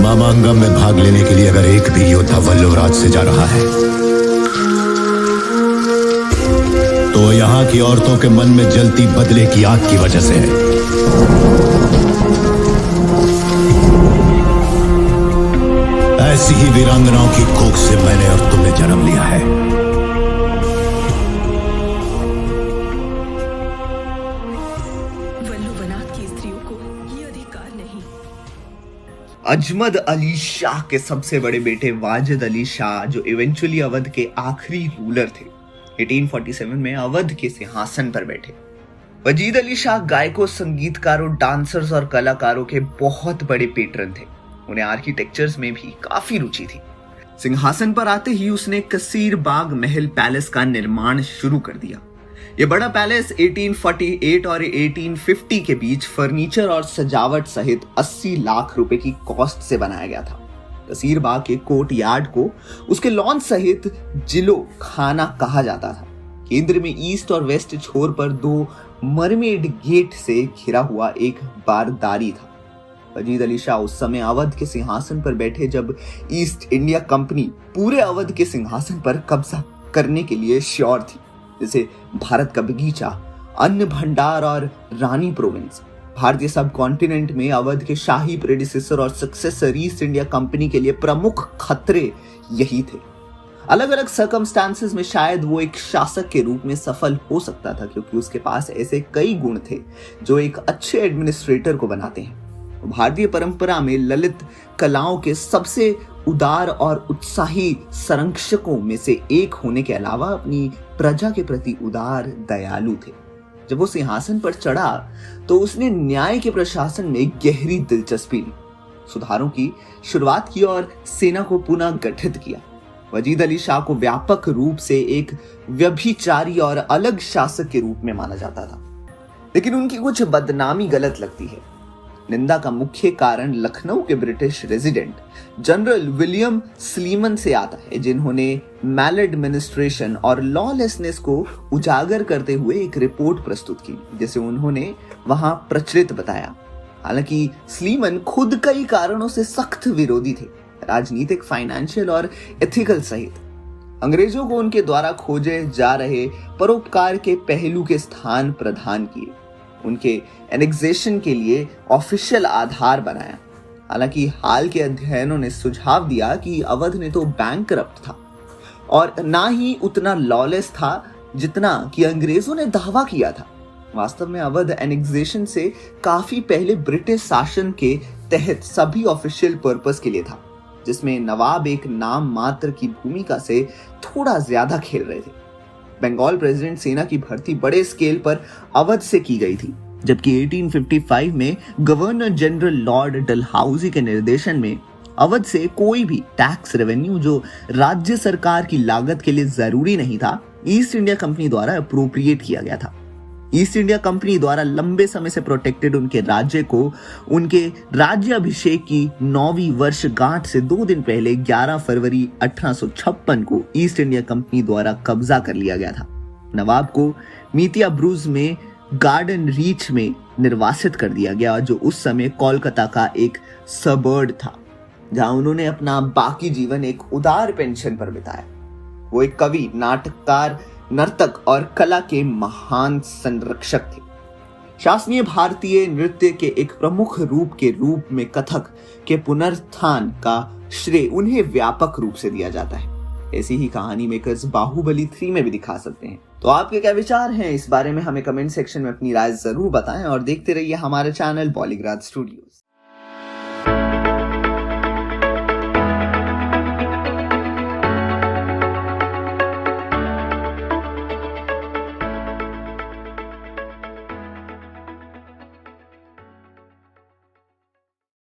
मामांगम में भाग लेने के लिए अगर एक भी योद्धा वल्लवराज से जा रहा है तो यहाँ की औरतों के मन में जलती बदले की आग की वजह से है। ऐसी ही वीरांगनाओं की कोख से मैंने और तुमने जन्म लिया है। वल्लभनाथ की स्त्रियों को ये अधिकार नहीं। अजमद अली शाह के सबसे बड़े बेटे वाजिद अली शाह, जो इवेंचुअली अवध के आखिरी रूलर थे, 1847 में अवध के सिंहासन पर बैठे। वजीद अली शाह गायकों, संगीतकारों, डांसर्स और कलाकारों के बहुत बड़े पेट्रन थे। उन्हें आर्किटेक्चर्स में भी काफी रुचि थी। सिंहासन पर आते ही उसने कसीर बाग महल पैलेस का निर्माण शुरू कर दिया। यह बड़ा पैलेस 1848 और 1850 के बीच फर्नीचर और सजावट सहित 80 लाख रुपए की कॉस्ट से बनाया गया था। कसीर बाग के कोर्ट यार्ड को उसके लॉन सहित जिलो खाना कहा जाता था। केंद्र में ईस्ट और वेस्ट छोर पर 2 मरमेड गेट से घिरा हुआ एक बारदारी था। वजीद अली शाह उस समय अवध के सिंहासन पर बैठे जब ईस्ट इंडिया कंपनी पूरे अवध के सिंहासन पर कब्जा करने के लिए श्योर थी, जैसे भारत का बगीचा, अन्न भंडार और रानी प्रोविंस। भारतीय सब कॉन्टिनेंट में अवध के शाही प्रेडिसेसर और सक्सेसर ईस्ट इंडिया कंपनी के लिए प्रमुख खतरे यही थे। अलग अलग सर्कमस्टांसेस में शायद वो एक शासक के रूप में सफल हो सकता था, क्योंकि उसके पास ऐसे कई गुण थे जो एक अच्छे एडमिनिस्ट्रेटर को बनाते हैं। भारतीय परंपरा में ललित कलाओं के सबसे उदार और उत्साही संरक्षकों में से एक होने के अलावा अपनी प्रजा के प्रति उदार दयालु थे। जब वो सिंहासन पर चढ़ा तो उसने न्याय के प्रशासन में गहरी दिलचस्पी ली, सुधारों की शुरुआत की और सेना को पुनः गठित किया। वजीद अली शाह को व्यापक रूप से एक व्यभिचारी और अलग शासक के रूप में माना जाता था, लेकिन उनकी कुछ बदनामी गलत लगती है। निंदा का मुख्य कारण लखनऊ के British resident general William Sleeman से आता है, जिन्होंने मैल एडमिनिस्ट्रेशन और लॉलेसनेस को उजागर करते हुए एक रिपोर्ट प्रस्तुत की, जिसे उन्होंने वहां प्रचलित बताया। हालांकि स्लीमन खुद कई कारणों से सख्त विरोधी थे, राजनीतिक, फाइनेंशियल और एथिकल सहित। अंग्रेजों को उनके द्वारा खोजे जा रहे परोपकार के पहलू के स्थान प्रदान किए, उनके एनेक्सेशन के लिए ऑफिशियल आधार बनाया। हालांकि हाल के अध्ययनों ने सुझाव दिया कि अवध ने तो बैंकरप्ट था और ना ही उतना लॉलेस था जितना कि अंग्रेजों ने दावा किया था। वास्तव में अवध एनेक्सेशन से काफी पहले ब्रिटिश शासन के तहत सभी ऑफिशियल पर्पस के लिए था, जिसमें नवाब एक नाम मात्र की भूमिका से थोड़ा ज्यादा खेल रहे थे। बंगाल प्रेसिडेंट सेना की भर्ती बड़े स्केल पर अवध से की गई थी, जबकि 1855 में गवर्नर जनरल लॉर्ड डलहौजी के निर्देशन में अवध से कोई भी टैक्स रेवेन्यू जो राज्य सरकार की लागत के लिए जरूरी नहीं था, ईस्ट इंडिया कंपनी द्वारा अप्रोप्रिएट किया गया था। ईस्ट इंडिया कंपनी द्वारा लंबे समय से प्रोटेक्टेड उनके राज्य को उनके राज्याभिषेक की 9वीं वर्षगांठ से 2 दिन पहले 11 फरवरी 1856 को ईस्ट इंडिया कंपनी द्वारा कब्जा कर लिया गया था। नवाब को मीतिया ब्रूज में गार्डन रीच में निर्वासित कर दिया गया, जो उस समय कोलकाता का एक सबर्ड था, जहां उन्होंने अपना बाकी जीवन एक उदार पेंशन पर बिताया। वो एक कवि, नाटककार, नर्तक और कला के महान संरक्षक थे। शास्त्रीय भारतीय नृत्य के एक प्रमुख रूप के रूप में कथक के पुनरुत्थान का श्रेय उन्हें व्यापक रूप से दिया जाता है। ऐसी ही कहानी मेकर्स बाहुबली 3 में भी दिखा सकते हैं। तो आपके क्या विचार हैं इस बारे में, हमें कमेंट सेक्शन में अपनी राय जरूर बताएं और देखते रहिए हमारे चैनल बॉलीग्राज स्टूडियोज।